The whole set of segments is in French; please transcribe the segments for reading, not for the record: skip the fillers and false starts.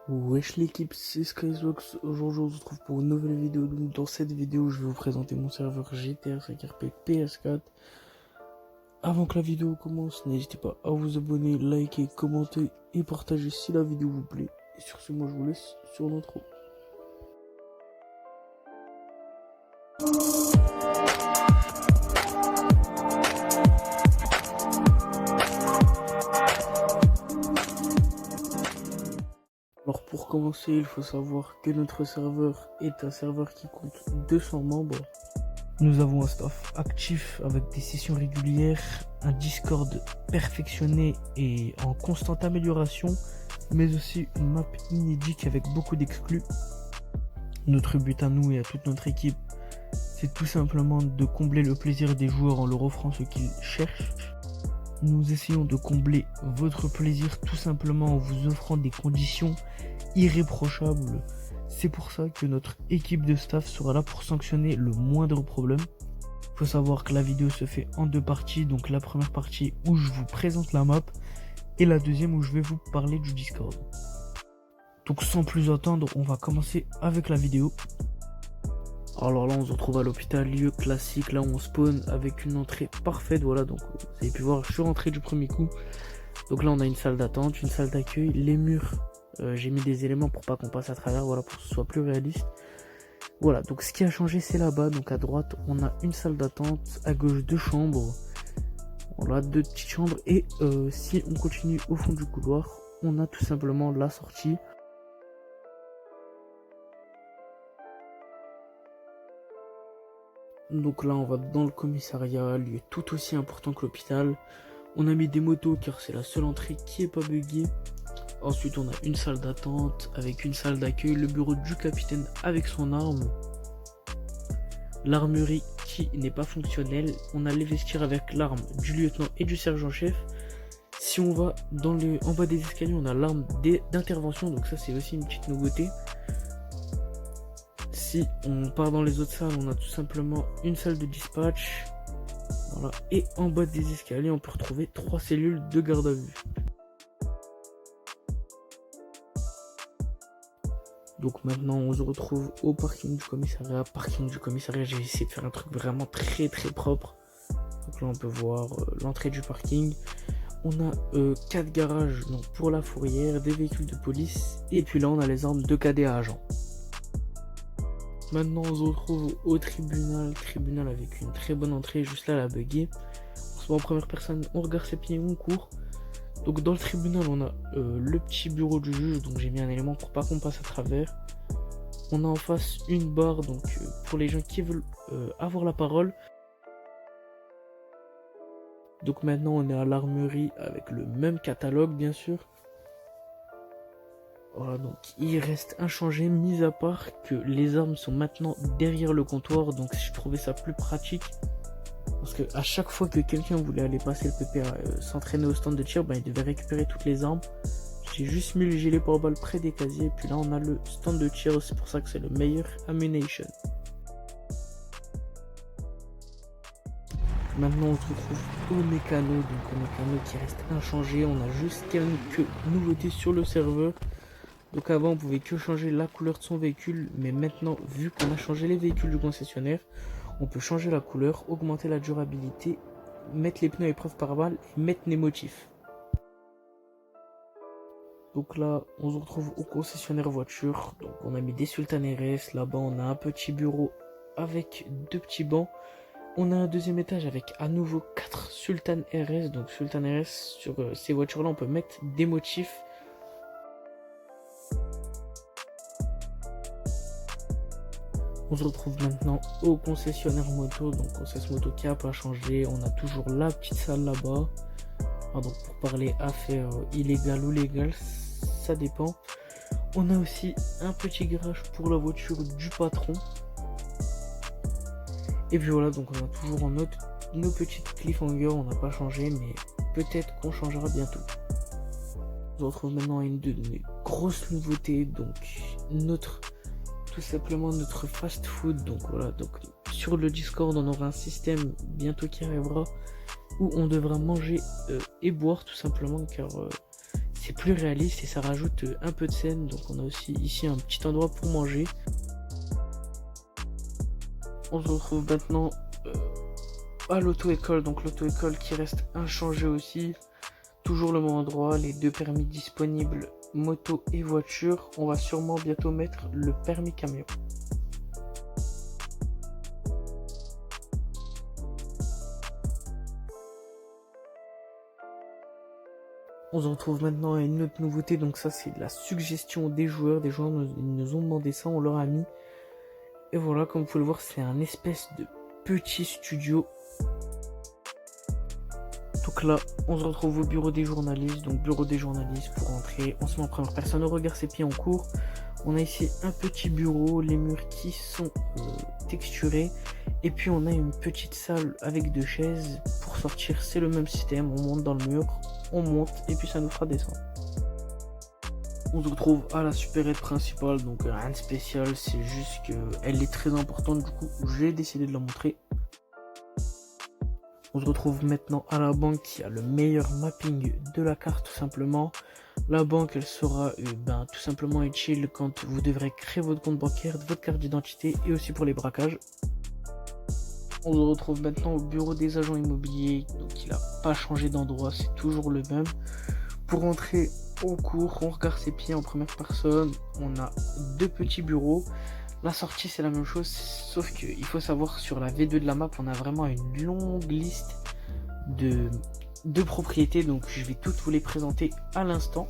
Wesh l'équipe, c'est Skyzox. Aujourd'hui on se retrouve pour une nouvelle vidéo. Donc, dans cette vidéo je vais vous présenter mon serveur GTA 5RP PS4. Avant que la vidéo commence, n'hésitez pas à vous abonner, liker, commenter et partager si la vidéo vous plaît. Et sur ce, moi je vous laisse sur l'intro. Alors pour commencer, il faut savoir que notre serveur est un serveur qui compte 200 membres. Nous avons un staff actif avec des sessions régulières, un Discord perfectionné et en constante amélioration, mais aussi une map inédite avec beaucoup d'exclus. Notre but à nous et à toute notre équipe, c'est tout simplement de combler le plaisir des joueurs en leur offrant ce qu'ils cherchent. Nous essayons de combler votre plaisir tout simplement en vous offrant des conditions irréprochables. C'est pour ça que notre équipe de staff sera là pour sanctionner le moindre problème. Il faut savoir que la vidéo se fait en deux parties, donc la première partie où je vous présente la map et la deuxième où je vais vous parler du Discord. Donc sans plus attendre, on va commencer avec la vidéo. Alors là on se retrouve à l'hôpital, lieu classique, là où on spawn avec une entrée parfaite. Voilà, donc vous avez pu voir, je suis rentré du premier coup. Donc là on a une salle d'attente, une salle d'accueil, les murs, j'ai mis des éléments pour pas qu'on passe à travers, voilà, pour que ce soit plus réaliste. Voilà, donc ce qui a changé c'est là-bas, donc à droite on a une salle d'attente, à gauche deux chambres. Voilà, deux petites chambres et si on continue au fond du couloir, on a tout simplement la sortie. Donc là on va dans le commissariat, lieu tout aussi important que l'hôpital. On a mis des motos car c'est la seule entrée qui est pas buggée. Ensuite on a une salle d'attente avec une salle d'accueil, le bureau du capitaine avec son arme, l'armurerie qui n'est pas fonctionnelle, on a les vestiaires avec l'arme du lieutenant et du sergent-chef. Si on va en bas des escaliers, on a l'arme d'intervention, donc ça c'est aussi une petite nouveauté. Si on part dans les autres salles, on a tout simplement une salle de dispatch. Voilà. Et en bas des escaliers, on peut retrouver 3 cellules de garde à vue. Donc maintenant, on se retrouve au parking du commissariat. Parking du commissariat, j'ai essayé de faire un truc vraiment très propre. Donc là, on peut voir l'entrée du parking. On a 4 garages donc pour la fourrière, des véhicules de police. Et puis là, on a les armes de cadet à agent. Maintenant on se retrouve au tribunal avec une très bonne entrée, juste là la buggée. On se met en première personne, on regarde ses pieds, on court. Donc dans le tribunal on a le petit bureau du juge, donc j'ai mis un élément pour pas qu'on passe à travers. On a en face une barre donc pour les gens qui veulent avoir la parole. Donc maintenant on est à l'armurerie avec le même catalogue bien sûr. Voilà, donc il reste inchangé, mis à part que les armes sont maintenant derrière le comptoir, donc je trouvais ça plus pratique. Parce que à chaque fois que quelqu'un voulait aller passer le PPA, s'entraîner au stand de tir, il devait récupérer toutes les armes. J'ai juste mis le gilet pare-balles près des casiers, et puis là on a le stand de tir, c'est pour ça que c'est le meilleur ammunition. Maintenant on se retrouve au mécano, donc au mécano qui reste inchangé, on a juste quelques nouveautés sur le serveur. Donc avant on pouvait que changer la couleur de son véhicule, mais maintenant vu qu'on a changé les véhicules du concessionnaire, on peut changer la couleur, augmenter la durabilité, mettre les pneus à épreuve par balle et mettre les motifs. Donc là on se retrouve au concessionnaire voiture, donc on a mis des Sultan RS, là-bas on a un petit bureau avec 2 petits bancs. On a un deuxième étage avec à nouveau 4 Sultan RS, donc Sultan RS sur ces voitures là on peut mettre des motifs. On se retrouve maintenant au concessionnaire moto, donc concessionnaire moto qui n'a pas changé, on a toujours la petite salle là-bas. Donc pour parler affaires illégales ou légales, ça dépend. On a aussi un petit garage pour la voiture du patron. Et puis voilà, donc on a toujours en note nos petites cliffhangers, on n'a pas changé, mais peut-être qu'on changera bientôt. On se retrouve maintenant à une de mes grosses nouveautés, donc tout simplement notre fast food. Donc voilà, donc sur le Discord on aura un système bientôt qui arrivera où on devra manger et boire tout simplement car c'est plus réaliste et ça rajoute un peu de scène. Donc on a aussi ici un petit endroit pour manger. On se retrouve maintenant à l'auto-école, donc l'auto-école qui reste inchangée aussi. Toujours le même endroit, les deux permis disponibles, moto et voiture. On va sûrement bientôt mettre le permis camion. On se retrouve maintenant à une autre nouveauté, donc ça c'est la suggestion des joueurs. Des joueurs nous ont demandé ça, on leur a mis. Et voilà, comme vous pouvez le voir, c'est un espèce de petit studio. Donc là, on se retrouve au bureau des journalistes. Donc bureau des journalistes, pour entrer, on se met en première personne, on regarde ses pieds en cours. On a ici un petit bureau, les murs qui sont texturés. Et puis on a une petite salle avec deux chaises. Pour sortir, c'est le même système, on monte dans le mur, on monte et puis ça nous fera descendre. On se retrouve à la supérette principale, donc rien de spécial, c'est juste qu'elle est très importante, du coup j'ai décidé de la montrer. On se retrouve maintenant à la banque qui a le meilleur mapping de la carte tout simplement. La banque elle sera tout simplement utile quand vous devrez créer votre compte bancaire, votre carte d'identité et aussi pour les braquages. On se retrouve maintenant au bureau des agents immobiliers, donc il n'a pas changé d'endroit, c'est toujours le même. Pour entrer au cours, on regarde ses pieds en première personne, on a deux petits bureaux. La sortie c'est la même chose, sauf qu'il faut savoir sur la V2 de la map, on a vraiment une longue liste de propriétés, donc je vais toutes vous les présenter à l'instant.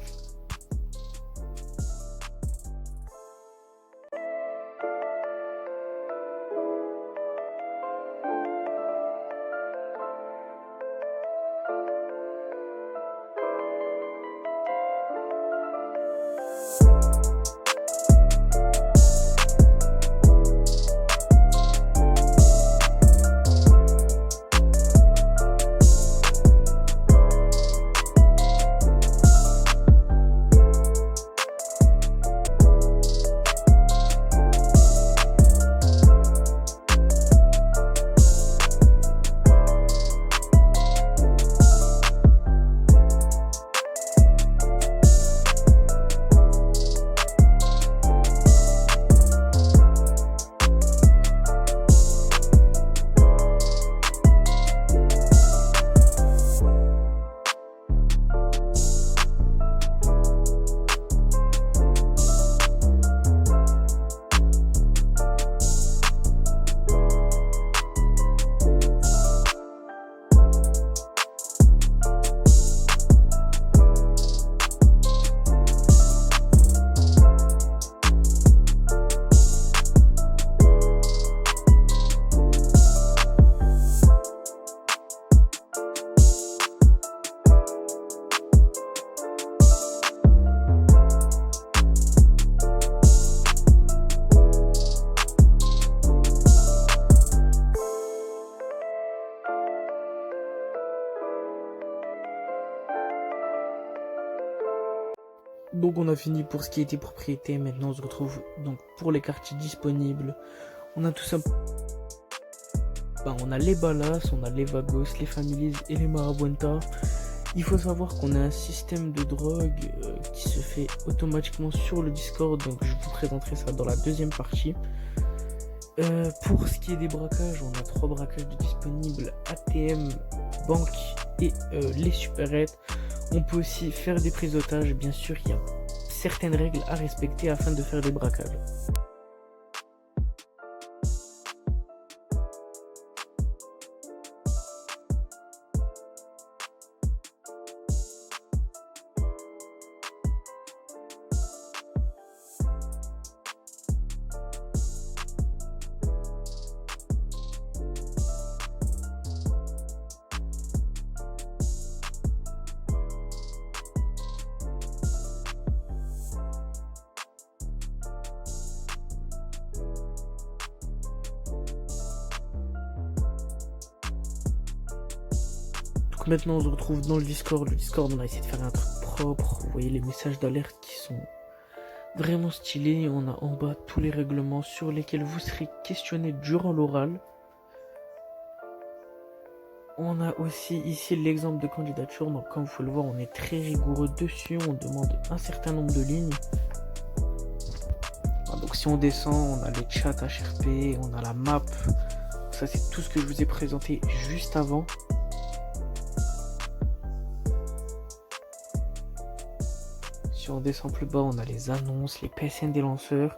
Donc on a fini pour ce qui était propriété, maintenant on se retrouve donc pour les quartiers disponibles. On a tout ça. On a les Balas, on a les Vagos, les Families et les Marabunta. Il faut savoir qu'on a un système de drogue qui se fait automatiquement sur le Discord, donc je vous présenterai ça dans la deuxième partie. Pour ce qui est des braquages, on a 3 braquages disponibles, ATM, banque et les supérettes. On peut aussi faire des prises d'otages, bien sûr il y a certaines règles à respecter afin de faire des braquages. Maintenant on se retrouve dans le Discord. Le Discord on a essayé de faire un truc propre. Vous voyez les messages d'alerte qui sont vraiment stylés. On a en bas tous les règlements sur lesquels vous serez questionné durant l'oral. On a aussi ici l'exemple de candidature. Donc comme vous pouvez le voir, on est très rigoureux dessus. On demande un certain nombre de lignes. Donc si on descend, on a les chats HRP, on a la map. Ça c'est tout ce que je vous ai présenté juste avant. Si on descend plus bas, on a les annonces, les PSN des lanceurs.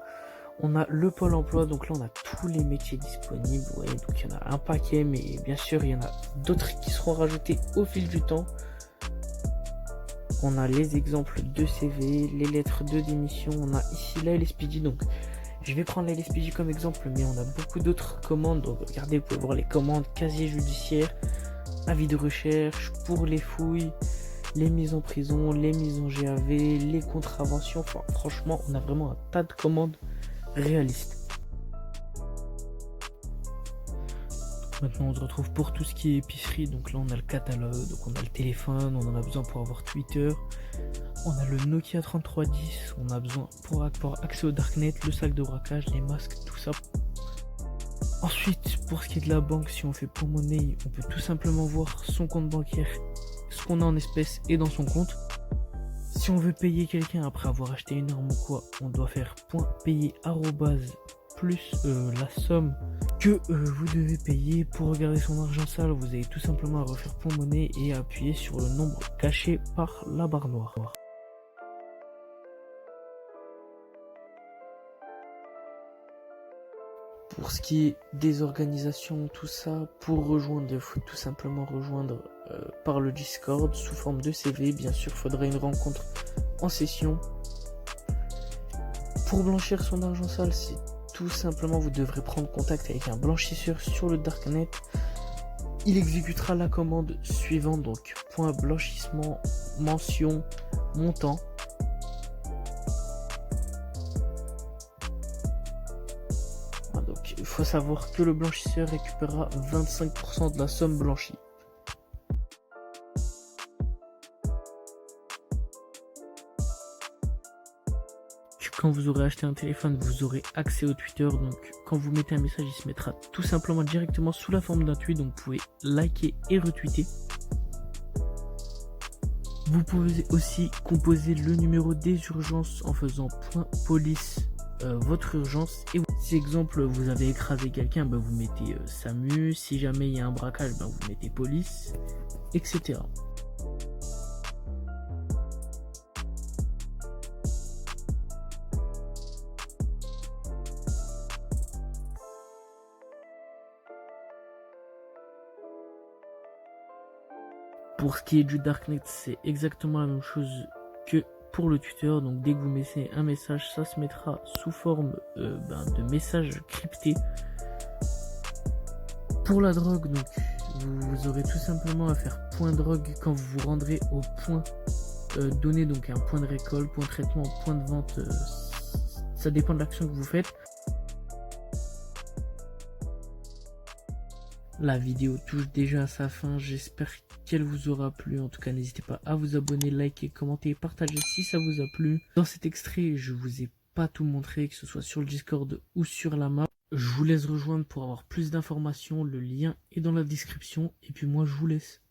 On a le pôle emploi, donc là on a tous les métiers disponibles. Vous voyez, donc il y en a un paquet, mais bien sûr il y en a d'autres qui seront rajoutés au fil du temps. On a les exemples de CV, les lettres de démission. On a ici la LSPJ, donc je vais prendre la LSPJ comme exemple, mais on a beaucoup d'autres commandes. Donc regardez, vous pouvez voir les commandes: casier judiciaire, avis de recherche, pour les fouilles, les mises en prison, les mises en GAV, les contraventions. Enfin franchement, on a vraiment un tas de commandes réalistes. Maintenant on se retrouve pour tout ce qui est épicerie. Donc là on a le catalogue, donc on a le téléphone, on en a besoin pour avoir Twitter. On a le Nokia 3310, on a besoin pour avoir accès au Darknet, le sac de braquage, les masques, tout ça. Ensuite, pour ce qui est de la banque, si on fait pour monnaie, on peut tout simplement voir son compte bancaire, ce qu'on a en espèces et dans son compte. Si on veut payer quelqu'un après avoir acheté une arme ou quoi, on doit faire .payer arrobase plus la somme que vous devez payer. Pour regarder son argent sale, vous avez tout simplement à refaire pour monnaie et à appuyer sur le nombre caché par la barre noire. Pour ce qui est des organisations, tout ça, pour rejoindre, il faut tout simplement rejoindre par le Discord sous forme de CV. Bien sûr, il faudra une rencontre en session. Pour blanchir son argent sale, c'est tout simplement, vous devrez prendre contact avec un blanchisseur sur le Darknet. Il exécutera la commande suivante, donc point blanchissement, mention, montant. Donc il faut savoir que le blanchisseur récupérera 25% de la somme blanchie. Quand vous aurez acheté un téléphone, vous aurez accès au Twitter. Donc quand vous mettez un message, il se mettra tout simplement directement sous la forme d'un tweet. Donc vous pouvez liker et retweeter. Vous pouvez aussi composer le numéro des urgences en faisant .police votre urgence. Et si exemple vous avez écrasé quelqu'un, vous mettez SAMU. Si jamais il y a un braquage, vous mettez police, etc. Pour ce qui est du Darknet, c'est exactement la même chose que pour le Twitter. Donc dès que vous mettez un message, ça se mettra sous forme de message crypté. Pour la drogue, donc vous aurez tout simplement à faire point drogue quand vous vous rendrez au point donné, donc un point de récolte, point de traitement, point de vente. Ça dépend de l'action que vous faites. La vidéo touche déjà à sa fin, j'espère qu'elle vous aura plu. En tout cas, n'hésitez pas à vous abonner, liker, commenter, partager si ça vous a plu. Dans cet extrait, je vous ai pas tout montré, que ce soit sur le Discord ou sur la map. Je vous laisse rejoindre pour avoir plus d'informations, le lien est dans la description, et puis moi je vous laisse.